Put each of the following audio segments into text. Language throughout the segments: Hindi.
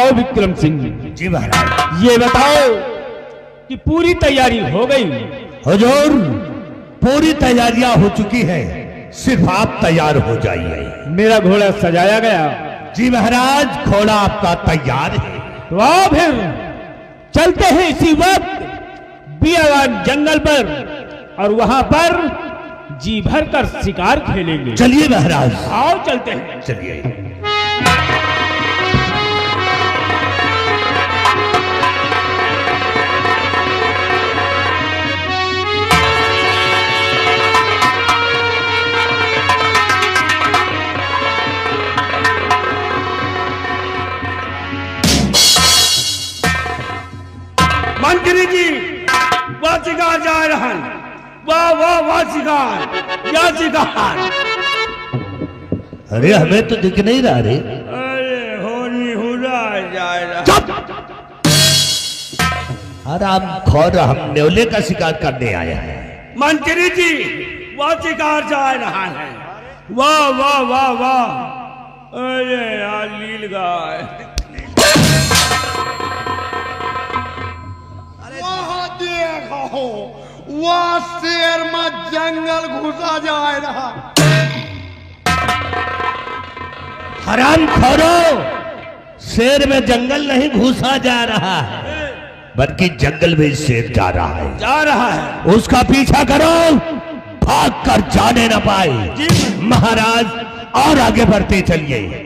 आओ विक्रम सिंह जी महाराज। ये बताओ कि पूरी तैयारी हो गई? हुजूर पूरी तैयारियां हो चुकी है, सिर्फ आप तैयार हो जाइए। मेरा घोड़ा सजाया गया? जी महाराज घोड़ा आपका तैयार है। तो आओ फिर चलते हैं इसी वक्त बियावान जंगल पर और वहां पर जी भर कर शिकार खेलेंगे। चलिए महाराज। आओ चलते हैं। चलिए। मंत्री जी वाह शिकार जा रहा है, वाह वाह वाह शिकार या शिकार। अरे हमें तो दिख नहीं रहा रे। अरे होनी हुरा जा रहा। चुप। आराम खोर, हम न्योले का शिकार करने आया है। मंत्री जी वाह शिकार जा रहा है, वाह वाह वाह वाह। अरे यार लील गाय। देखो वह शेर में जंगल घुसा जा रहा। हराम खोरो, शेर में जंगल नहीं घुसा जा रहा है, बल्कि जंगल में शेर जा रहा है। जा रहा है। उसका पीछा करो, भाग कर जाने न पाए। महाराज और आगे बढ़ते चलिए।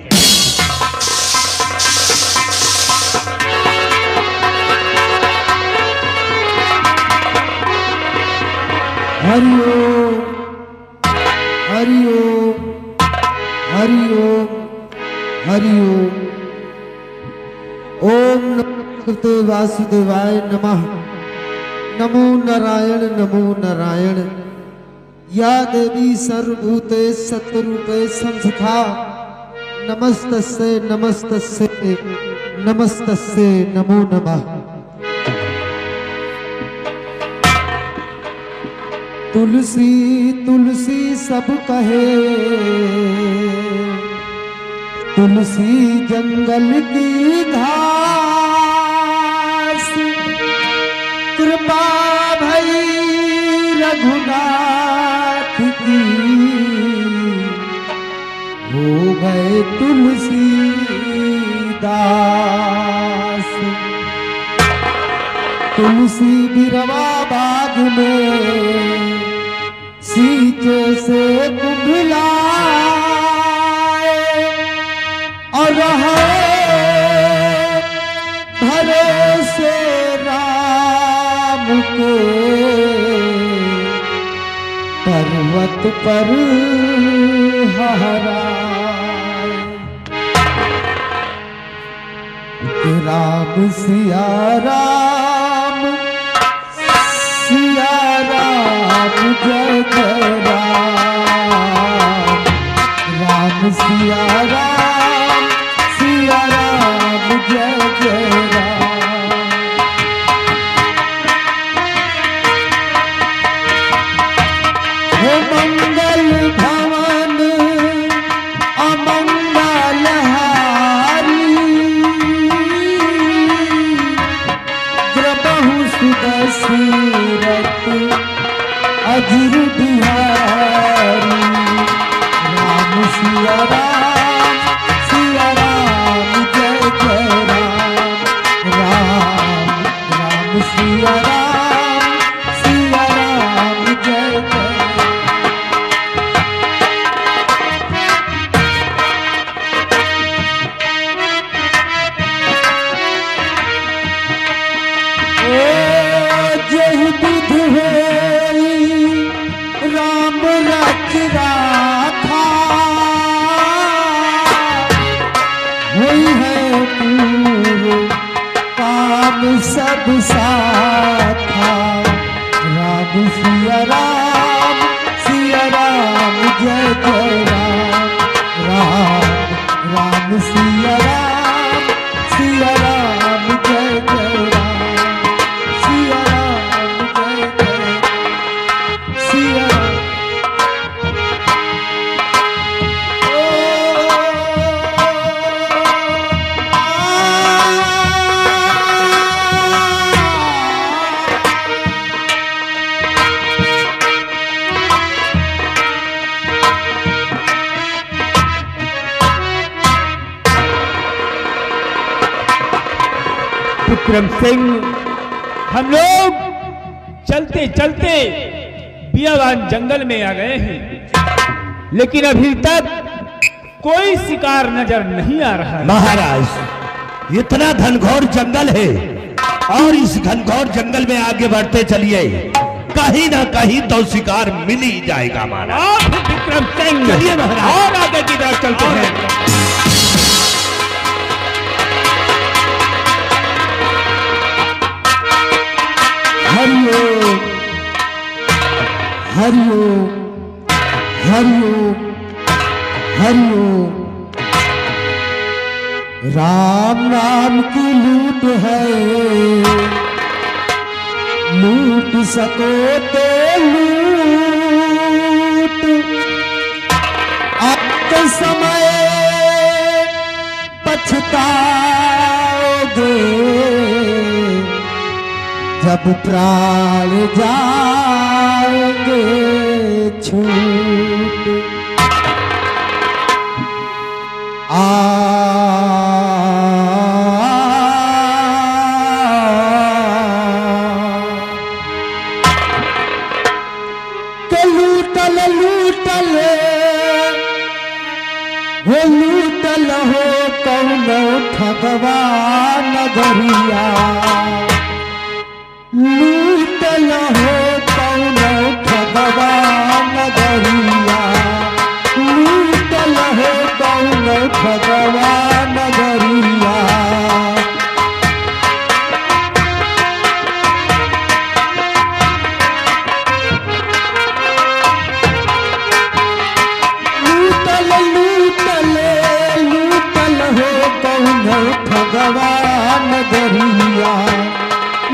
हरिओम हरिओम हरिओम हरिओम। ओम नमो वासुदेवाय नमः। नमो नारायण नमो नारायण। या देवी सर्वभूते सत्वरूपे संस्था नमस्तस्यै नमस्तस्यै नमस्तस्यै नमो नमः। तुलसी तुलसी सब कहे, तुलसी जंगल की घास। कृपा भई रघुनाथ की, हो गए तुलसी दास। तुलसी बिरवा बाग में सींचे से कुंभलाए और रहे भरोसे राम के। पर्वत पर हराए राम सिया राम सिया राम जय जय राम। राम सिया राम जय जय राम। हे मंगल भवन अमंगल हारी, द्रबहु सुदशरथ अजिर बिहारी। राम सिया राम जय जय राम। राम राम सिया राम जय जय। जय बुध होई राम रच राखा, हुई है पूरो काम सब साथा। राम सिया राम जय जय राम। राम राम सिया राम जय जय राम। सिया राम जय जय सिया। ओ विक्रम सिंह, हम लोग चलते चलते बियावान जंगल में आ गए हैं, लेकिन अभी तक कोई शिकार नजर नहीं आ रहा है। महाराज, इतना घनघोर जंगल है और इस घनघोर जंगल में आगे बढ़ते चलिए, कहीं ना कहीं तो शिकार मिल ही जाएगा महाराज। विक्रम सिंह, चलिए महाराज, और आगे की तरफ चलते हैं। हरिओम हरिओम हरिओम हरिओम। राम नाम की लूट है, लूट सको तो लूट, अब तो समय पछताओगे जब प्राण जाएंगे छूट। के लूटल लूटल हो, लूटल हो कौनो ठगवान नगरिया, लूटल हो कौनो ठगवान नगरिया, लूटल हो कौनो ठगवान नगरिया। लूटल लूटल लूटल हो कौनो ठगवान नगरिया,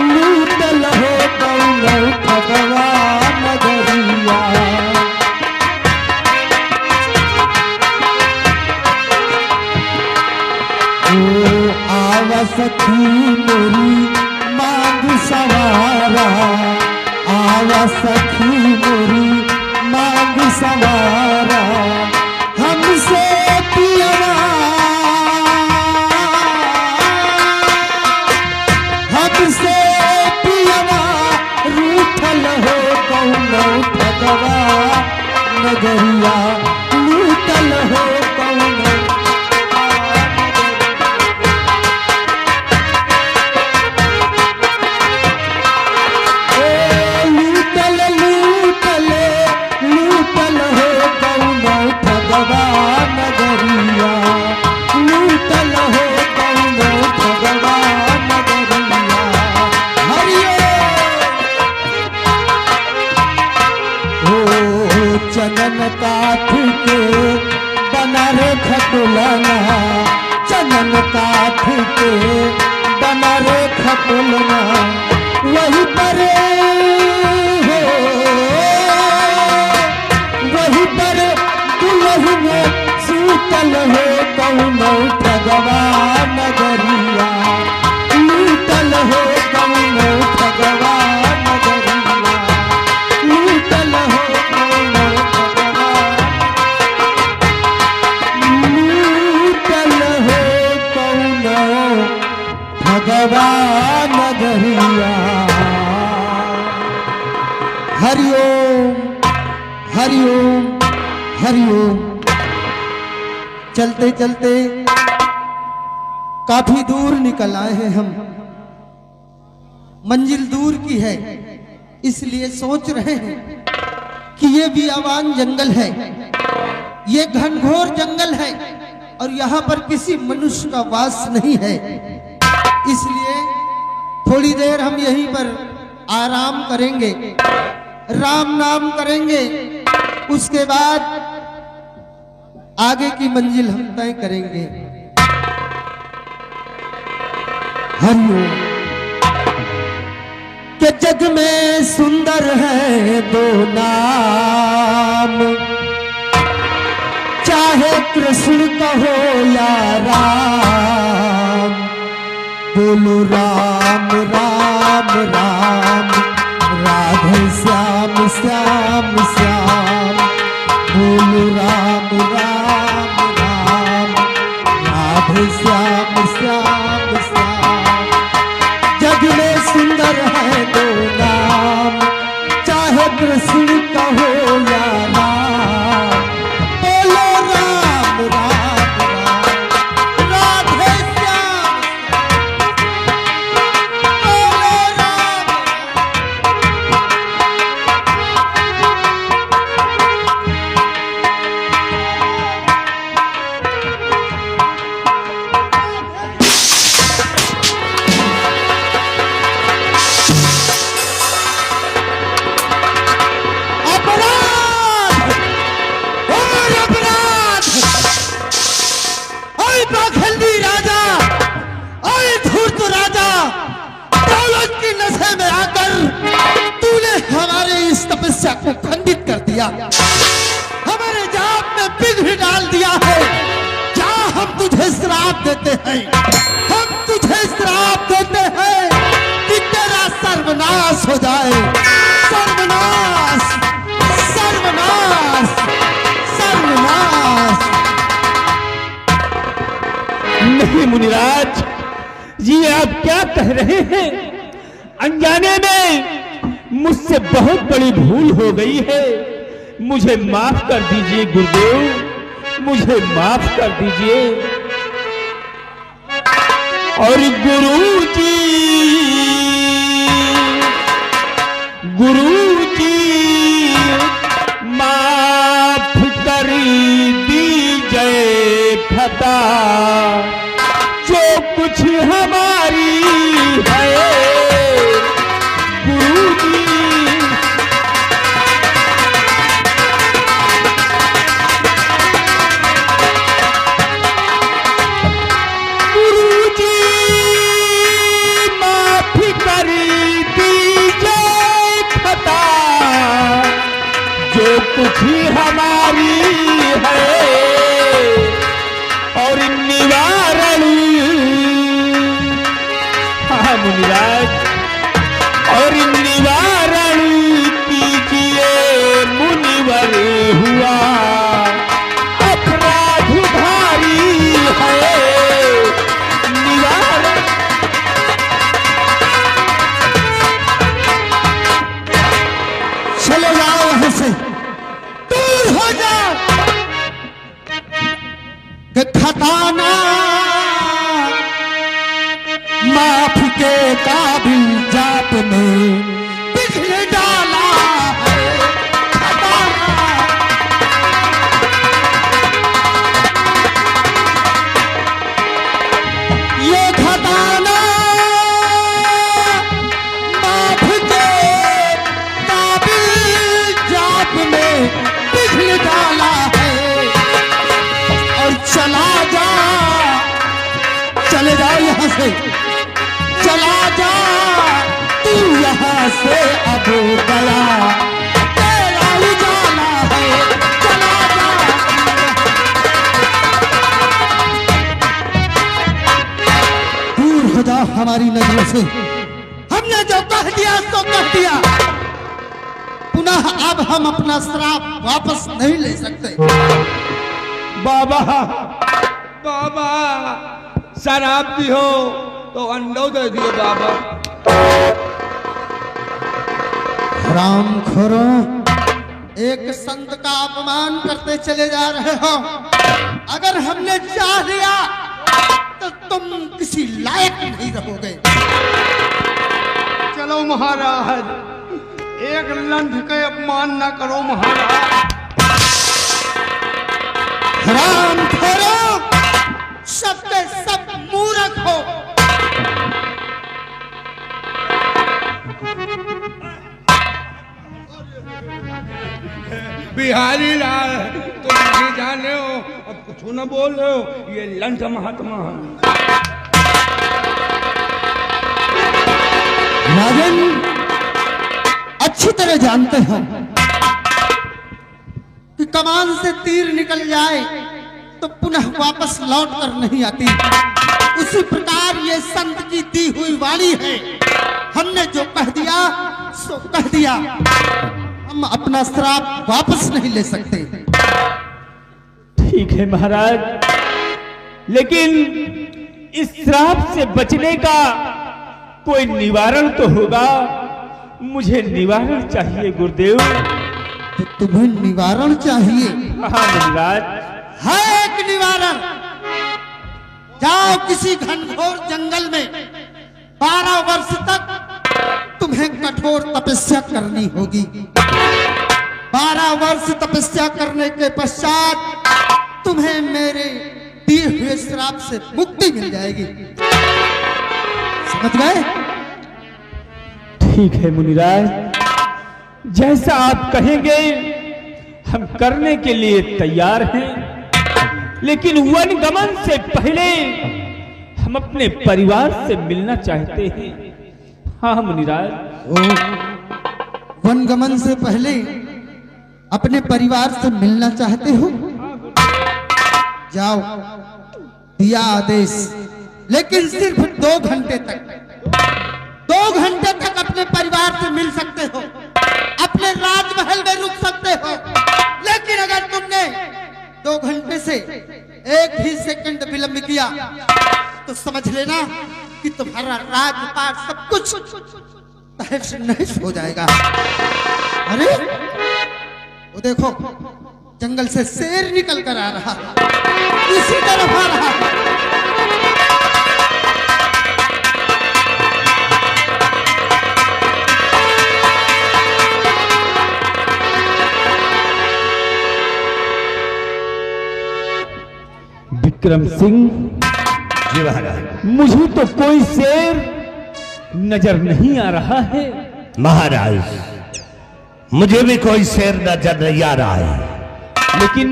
लूटल हो कौनो ठगवान नगरिया। ओ आवा सखी मोरी मांग सवारा, आवा सखी मोरी मांग सवारा, हमसे पियवा हमसे पियवा, रूठल हो कौनो ठगवान नगरिया, लूटल हो कौनो। लूटल लूटल लूटल हो कौनो ठगवान नगरिया, लूटल हो कौनो ठगवान नगरिया। हरिओम। ओ चनन काठ के बना रे खटुलना, चनन काठ के बना रे खटुलना, वही पर हो, वही पर दुल्हन सूतल हो कौनो ठगवान नगरिया, लूटल हो कौनो ठगवान नगरिया, लूटल हो कौनो ठगवान, लूटल हो कौनो ठगवान नगरिया। हरिओम हरिओम हरिओम। चलते चलते काफी दूर निकल आए हैं हम, मंजिल दूर की है, इसलिए सोच रहे हैं कि ये बियावान जंगल है, ये घनघोर जंगल है और यहाँ पर किसी मनुष्य का वास नहीं है, इसलिए थोड़ी देर हम यहीं पर आराम करेंगे, राम नाम करेंगे, उसके बाद आगे की मंजिल हम तय करेंगे। हरिओम। के जग में सुंदर है दो नाम, चाहे कृष्ण कहो या राम, बोलो राम राम राम, राधे श्याम श्याम श्याम, बोलो राम राम राम, राधे श्याम श्याम श्याम। कृष्ण कहो या राम, बोलो राम राम राम, राधे श्याम बोलो राम। अपराध और अपराध, ओए पाखंडी राजा, ओए धूर्त राजा, दौलत की नशे में आकर तूने हमारे इस तपस्या को खंडित कर दिया, हमारे जाप में विघ्न डाल दिया है। क्या हम तुझे श्राप देते हैं, हम तुझे श्राप देते हैं कि तेरा सर्वनाश हो जाए। सर्वनाश सर्वनाश सर्वनाश। नहीं मुनिराज, ये आप क्या कह रहे हैं? अनजाने में मुझसे बहुत बड़ी भूल हो गई है, मुझे माफ कर दीजिए गुरुदेव, मुझे माफ कर दीजिए। और गुरुजी माफ कर दीजिए खता, जो कुछ हमारी है गुरुजी। गुरुजी माफ कर दीजिए खता, जो कुछ हमारी है, और निवारण, हाँ मुनिराज, और निवारण कीजिए मुनिवर हुआ अपराध भारी है। निवारण चले जाओ वहां से, दूर हो जाओ। कि खताना माफ के काबिल जात में बिखर डाला है। खताना ये खताना माफ के काबिल जात में बिखर डाला है। और चला जा, चले जाओ यहाँ से, चला जा तू यहाँ से अब गया, तेरा उजाला है, चला जा। दूर हो जाओ हमारी नजरों से, हमने जो कह दिया तो कह दिया, पुनः अब हम अपना श्राप वापस नहीं ले सकते। बाबा बाबा, शराब दी हो तो अंडो दे दियो बाबा। राम खोरो, एक संत का अपमान करते चले जा रहे हो। अगर हमने चाह लिया तो तुम किसी लायक नहीं रहोगे। चलो महाराज, एक लंठ का अपमान ना करो महाराज। राम खोरो, सब के सब मूर्ख हो। बिहारी लाल, तुम नहीं जाने हो, अब कुछ न बोल रहे हो, ये लंठ महात्मा है। राजन अच्छी तरह जानते हैं कि कमान से तीर निकल जाए तो पुनः वापस लौट कर नहीं आती। उसी प्रकार ये संत की दी हुई वाणी है। हमने जो कह दिया सो कह दिया, हम अपना श्राप वापस नहीं ले सकते। ठीक है महाराज, लेकिन इस श्राप से बचने का कोई निवारण तो होगा, मुझे निवारण चाहिए गुरुदेव। तो तुम्हें निवारण चाहिए? हाँ मुनिराज। है एक निवारण। जाओ किसी घनघोर जंगल में 12 वर्ष तक तुम्हें कठोर तपस्या करनी होगी। 12 वर्ष तपस्या करने के पश्चात तुम्हें मेरे दिए हुए श्राप से मुक्ति मिल जाएगी। समझ गए? ठीक है मुनिराज, जैसा आप कहेंगे हम करने के लिए तैयार हैं, लेकिन वन गमन से पहले हम अपने परिवार से मिलना चाहते हैं। हाँ मुनिराज। वन गमन से पहले अपने परिवार से मिलना चाहते हो? जाओ, दिया आदेश, लेकिन सिर्फ 2 घंटे तक। 2 घंटे तक अपने परिवार से मिल सकते हो, अपने राजमहल में रुक सकते हो, लेकिन अगर तुमने 2 घंटे से 1 भी सेकंड विलंब किया तो समझ लेना कि तुम्हारा राजपाट सब कुछ तहस नहस हो जाएगा। अरे वो देखो, जंगल से शेर निकल कर आ रहा, इसी तरफ आ रहा। विक्रम सिंह जी महाराज। मुझे तो कोई शेर नजर नहीं आ रहा है। महाराज मुझे भी कोई शेर नजर नहीं आ रहा है, लेकिन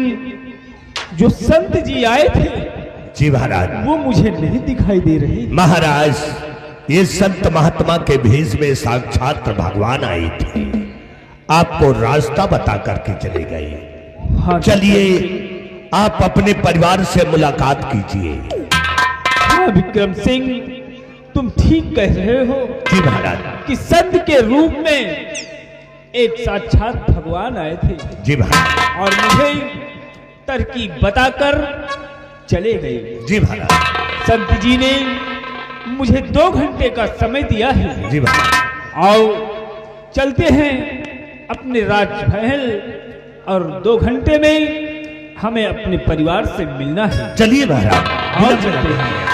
जो संत जी आए थे जी महाराज, वो मुझे नहीं दिखाई दे रहे। महाराज ये संत महात्मा के भेष में साक्षात भगवान आए थे, आपको रास्ता बता करके चले गए। हाँ चलिए आप अपने परिवार से मुलाकात कीजिए। हाँ विक्रम सिंह, तुम ठीक कह रहे हो जी महाराज। कि संत के रूप में एक साक्षात भगवान आए थे जी महाराज। और मुझे तरकीब बताकर चले गए। जी महाराज। संत जी ने मुझे 2 घंटे का समय दिया है। जी महाराज। आओ चलते हैं अपने राजमहल, और 2 घंटे में हमें अपने परिवार से मिलना है। चलिए महाराज। और चलते हैं।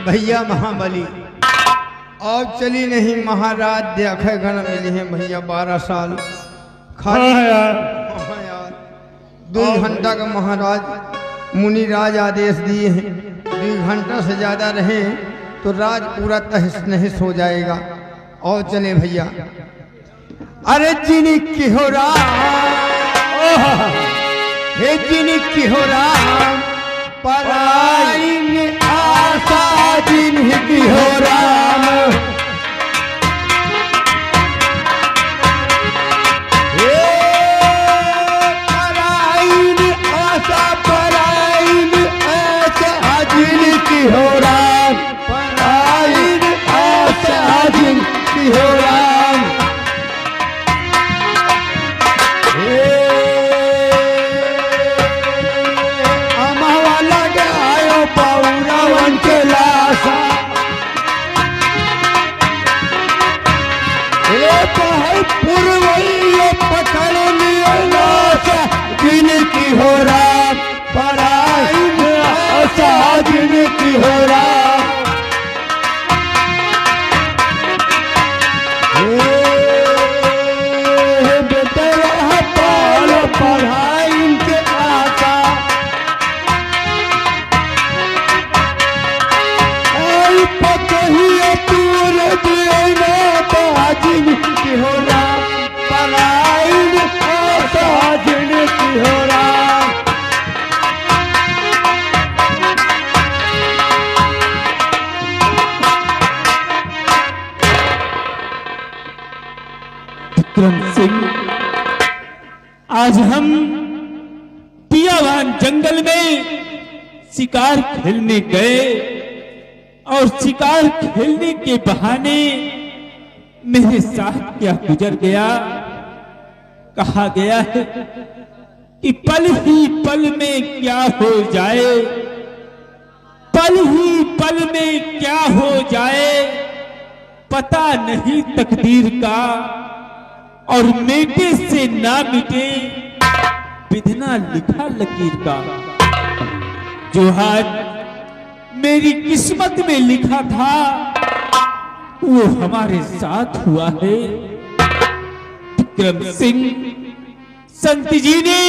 भैया महाबली और चली नहीं महाराज, देखे गण मिले हैं भैया 12 साल खाली। हाँ यार। हाँ यार, 2 घंटा का महाराज मुनिराज आदेश दिए हैं। 2 घंटा से ज्यादा रहे तो राज पूरा तहस नहस हो जाएगा। और चले भैया। अरे जिनी की हो राम, हे जिनी की हो राम, पराई आशा जिन्हीं की हो राम। हे पराई आशा, पराई आशा जिन्हीं की हो राम, पराई आशा जिनकी हो राम। अमावाला गयो पौरवन के लाशा, पूर्वैया पकड़ लिया लाशा जिनकी हो राम, पराई आशा जिनकी हो राम। पढ़ाई के आशा पकहिए पूरे देना बाजिन की हो राम, पढ़ाई आशा जिन की हो राम। विक्रम सिंह, आज हम पियावान जंगल में शिकार खेलने गए, और शिकार खेलने के बहाने मेरे साथ क्या गुजर गया। कहा गया है कि पल ही पल में क्या हो जाए, पल ही पल में क्या हो जाए पता नहीं तकदीर का, और मिटे से ना मिटे विधना लिखा लकीर का। जो आज मेरी किस्मत में लिखा था वो हमारे साथ हुआ है। विक्रम सिंह संत जी ने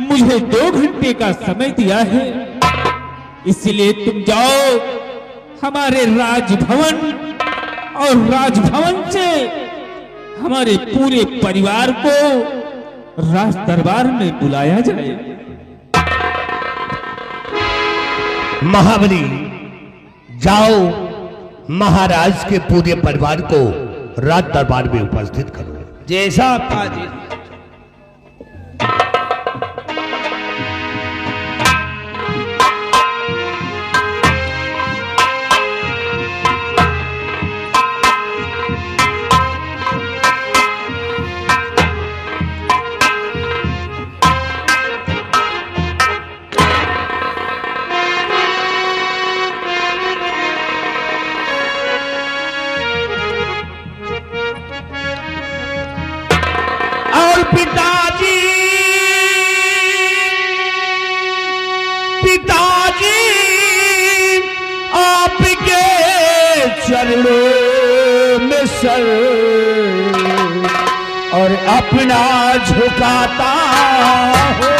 मुझे 2 घंटे का समय दिया है, इसलिए तुम जाओ हमारे राजभवन, और राजभवन से हमारे पूरे परिवार को राज दरबार में बुलाया जाए। महाबली जाओ महाराज के पूरे परिवार को राज दरबार में उपस्थित करो। जैसा आपका जी। पिताजी पिताजी आपके चरणों में सर और अपना झुकाता हो।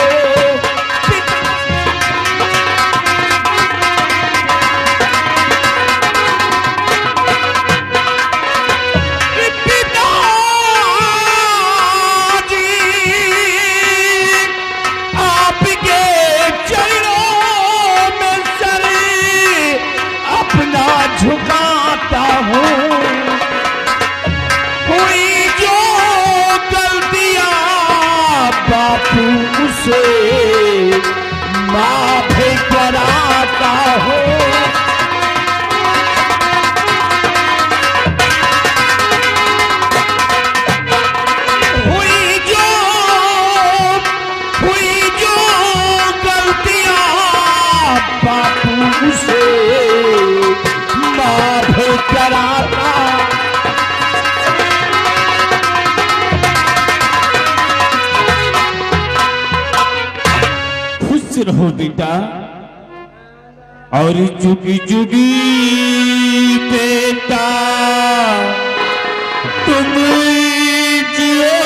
झुकाता हूँ हुई जो गलतियां बापू उसे माफ कराता हूँ। हुई जो गलतियां बापू उसे माफ कराता। खुश रहो बेटा, और जुगी जुगी बेटा तुम जियो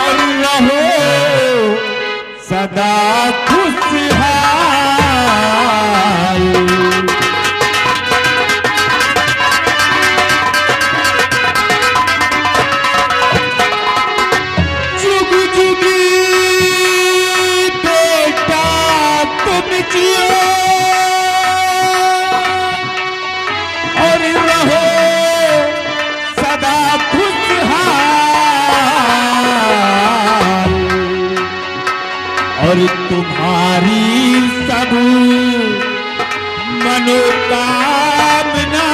और रहो सदा खुशहाल। और तुम्हारी सब मनोकामना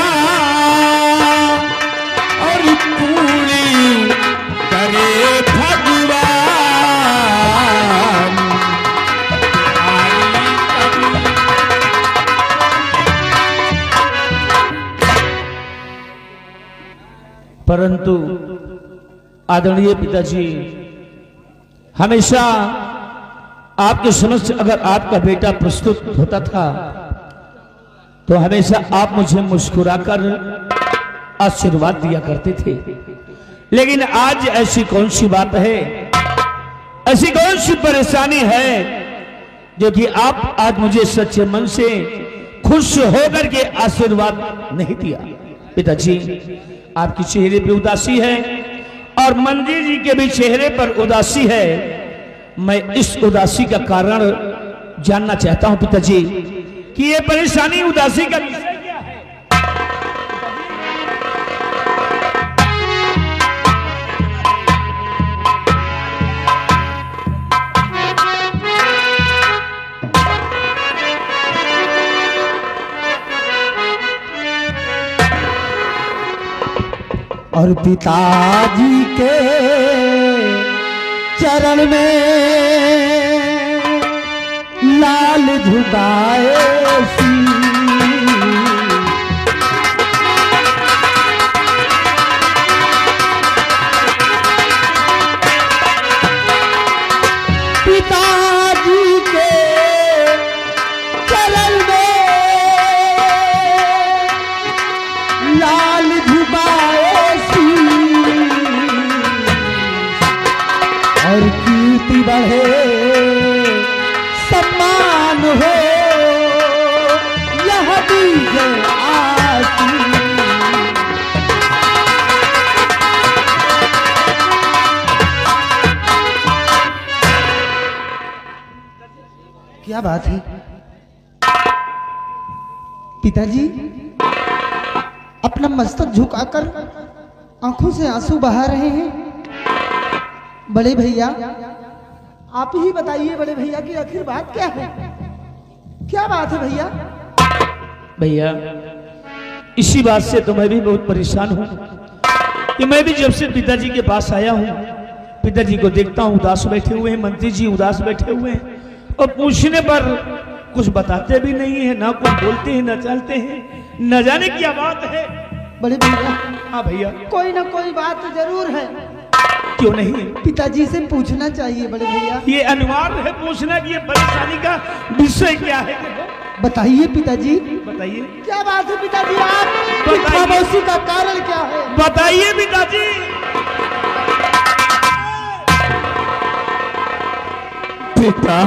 और पूरी करे भगवान। परंतु आदरणीय पिताजी, हमेशा आपके समक्ष अगर आपका बेटा प्रस्तुत होता था तो हमेशा आप मुझे मुस्कुराकर आशीर्वाद दिया करते थे, लेकिन आज ऐसी कौन सी बात है, ऐसी कौन सी परेशानी है जो कि आप आज मुझे सच्चे मन से खुश होकर के आशीर्वाद नहीं दिया। पिताजी, आपके चेहरे पे उदासी है और मंदिर जी के भी चेहरे पर उदासी है। मैं इस उदासी का कारण जानना चाहता हूं पिताजी कि ये परेशानी उदासी का विषय क्या है। और पिताजी के चरण में लाल झुकाए पिताजी के चरण में लाल झुकाए और कीर्ति बढ़े सम्मान हो यह बीज आसी। क्या बात है पिताजी, अपना मस्तक झुकाकर आंखों से आंसू बहा रहे हैं। बड़े भैया आप ही बताइए बड़े भैया की आखिर बात क्या है, क्या बात है भैया? भैया इसी बात से तो मैं भी बहुत परेशान हूं कि मैं भी जब से पिताजी के पास आया हूं, पिताजी को देखता हूं उदास बैठे हुए हैं, मंत्री जी उदास बैठे हुए हैं और पूछने पर कुछ बताते भी नहीं है, ना कुछ बोलते हैं, ना चलते हैं, न जाने क्या बात है। बड़े भैया हाँ भैया कोई ना कोई बात जरूर है, क्यों नहीं? पिताजी से पूछना चाहिए बड़े भैया। ये अनिवार्य है पूछना कि ये परेशानी का विषय क्या है। बताइए पिताजी, बताइए क्या बात है पिताजी? आप बताइए। खामोशी का कारण क्या है? बताइए पिताजी। बेटा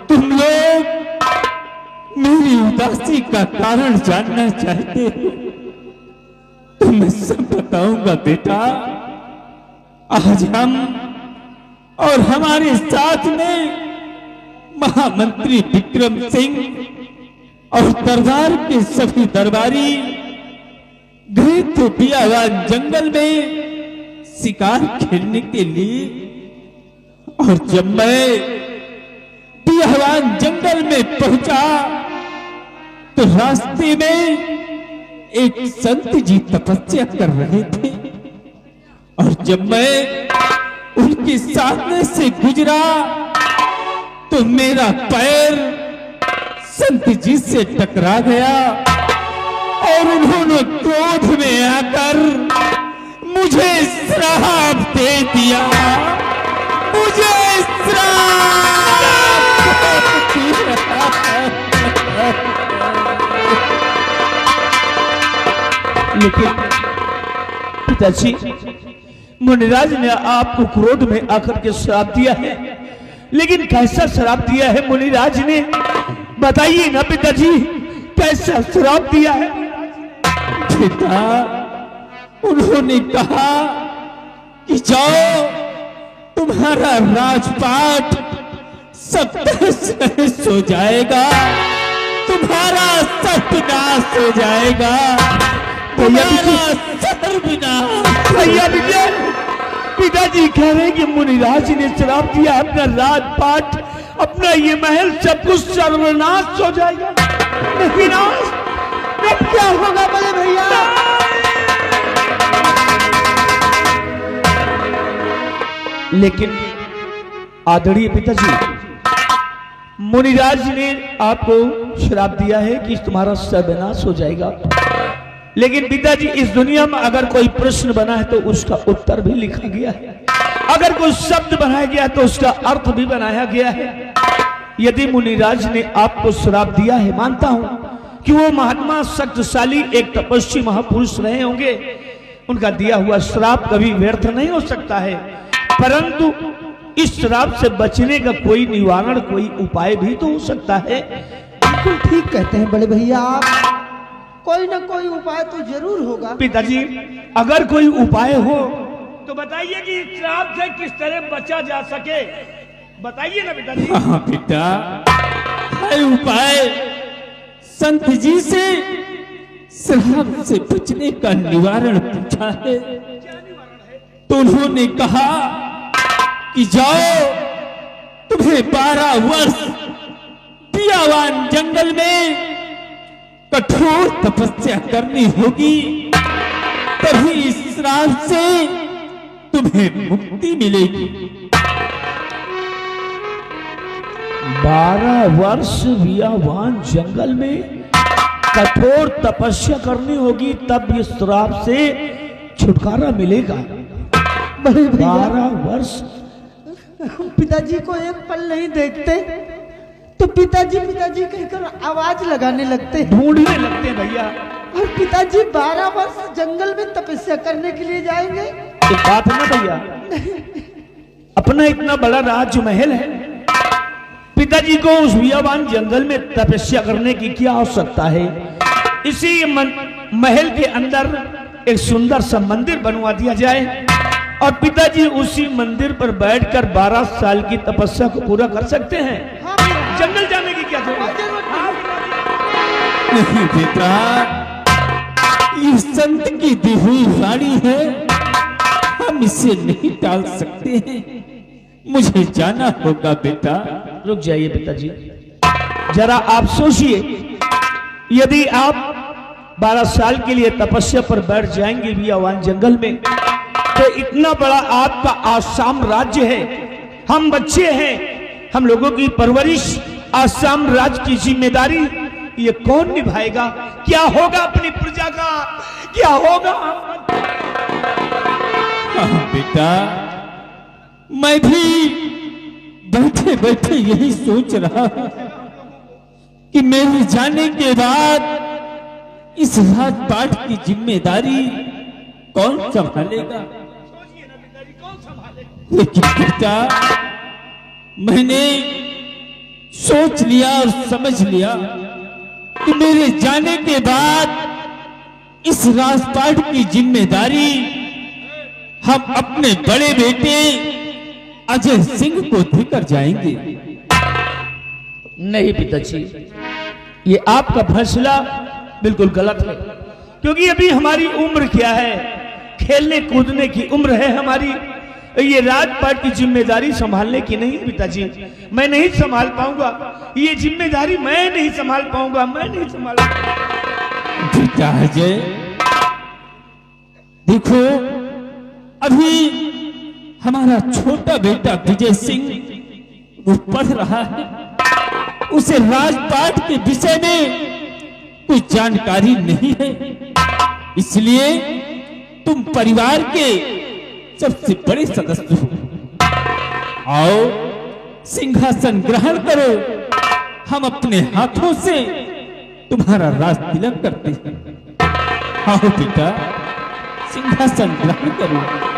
तुम लोग मेरी उदासी का कारण जानना चाहते हो तो मैं सब बताऊंगा बेटा। आज हम और हमारे साथ में महामंत्री विक्रम सिंह और दरबार के सभी दरबारी गए थे बियावान जंगल में शिकार खेलने के लिए और जब मैं बियावान जंगल में पहुंचा तो रास्ते में एक संत जी तपस्या कर रहे थे और जब मैं उनके सामने से गुजरा तो मेरा पैर संत जी से टकरा गया और उन्होंने क्रोध में आकर मुझे श्राप दे दिया, मुझे श्राप दे दिया। लेकिन पिताजी मुनिराज ने आपको क्रोध में आकर के श्राप दिया है, लेकिन कैसा श्राप दिया है मुनिराज ने? बताइए ना पिताजी, कैसा श्राप दिया है? पिता उन्होंने कहा कि जाओ तुम्हारा राजपाट सब तहस हो जाएगा, तुम्हारा सत्यानाश हो जाएगा, तुम्हारा सर्वनाश। भैया विजय पिताजी कह रहे हैं कि मुनिराज ने श्राप दिया, अपना राजपाट, अपना ये महल सब कुछ सर्वनाश हो जाएगा। विनाश अब क्या होगा बड़े भैया? लेकिन आदरणीय पिताजी मुनिराज ने आपको श्राप दिया है कि तुम्हारा सर्वनाश हो जाएगा, लेकिन पिताजी इस दुनिया में अगर कोई प्रश्न बना है तो उसका उत्तर भी लिखा गया है, अगर कोई शब्द बनाया गया तो उसका अर्थ भी बनाया गया है। यदि मुनिराज ने आपको श्राप दिया है, मानता हूं कि वो महात्मा शक्तिशाली एक तपस्वी महापुरुष रहे होंगे, उनका दिया हुआ श्राप कभी व्यर्थ नहीं हो सकता है, परंतु इस श्राप से बचने का कोई निवारण, कोई उपाय भी तो हो सकता है। बिल्कुल ठीक कहते हैं बड़े भैया आप, कोई ना कोई उपाय तो जरूर होगा। पिताजी अगर कोई उपाय हो तो बताइए कि इस श्राप से किस तरह बचा जा सके, बताइए ना पिताजी। हाँ बेटा, है उपाय। संत जी से श्राप से बचने का निवारण पूछा है तो उन्होंने कहा कि जाओ तुम्हें 12 वर्ष बियावान जंगल में कठोर तपस्या करनी होगी, तभी इस श्राप से तुम्हें मुक्ति मिलेगी। 12 वर्ष बियावान जंगल में कठोर तपस्या करनी होगी, तब इस श्राप से छुटकारा मिलेगा। बड़े भैया 12 वर्ष। पिताजी को एक पल नहीं देखते तो पिताजी पिताजी कहकर आवाज लगाने लगते, ढूंढने लगते हैं भैया। और पिताजी 12 वर्ष जंगल में तपस्या करने के लिए जाएंगे। एक बात है ना भैया, अपना इतना बड़ा राजमहल है, पिताजी को उस बियावान जंगल में तपस्या करने की क्या आवश्यकता है? इसी महल के अंदर एक सुंदर सा मंदिर बनवा दिया जाए और पिताजी उसी मंदिर पर बैठकर 12 साल की तपस्या को पूरा कर सकते हैं। हाँ भैया। जंगल जाने की क्या जरूरत है? नहीं बेटा, ये संत की दी हुई वाणी है, हम इसे नहीं टाल सकते हैं। मुझे जाना होगा बेटा। रुक जाइए पिताजी, जरा आप सोचिए, यदि आप 12 साल के लिए तपस्या पर बैठ जाएंगे बियावान जंगल में, तो इतना बड़ा आपका आसाम राज्य है, हम बच्चे हैं, हम लोगों की परवरिश, आसाम राज्य की जिम्मेदारी ये कौन निभाएगा? क्या होगा अपनी प्रजा का, क्या होगा? हाँ बेटा, मैं भी बैठे बैठे यही सोच रहा हूं कि मेरे जाने के बाद इस राजपाट की जिम्मेदारी कौन संभालेगा। लेकिन बेटा, मैंने सोच लिया और समझ लिया कि मेरे जाने के बाद इस राजपाट की जिम्मेदारी हम अपने बड़े बेटे अजय सिंह को देकर जाएंगे। नहीं पिताजी, ये आपका फैसला बिल्कुल गलत है, क्योंकि अभी हमारी उम्र क्या है, खेलने कूदने की उम्र है हमारी। ये राजपाट की जिम्मेदारी संभालने की नहीं पिताजी, मैं नहीं संभाल पाऊंगा ये जिम्मेदारी, मैं नहीं संभाल पाऊंगा, मैं नहीं संभाल पाऊंगा। बेटा अजय, देखो अभी हमारा छोटा बेटा विजय सिंह वो पढ़ रहा है, उसे राजपाट के विषय में कोई जानकारी नहीं है, इसलिए तुम परिवार के सबसे बड़े सदस्य हो। आओ सिंहासन ग्रहण करो, हम अपने हाथों से तुम्हारा राज तिलक करते हैं। आओ बेटा, सिंहासन ग्रहण करो।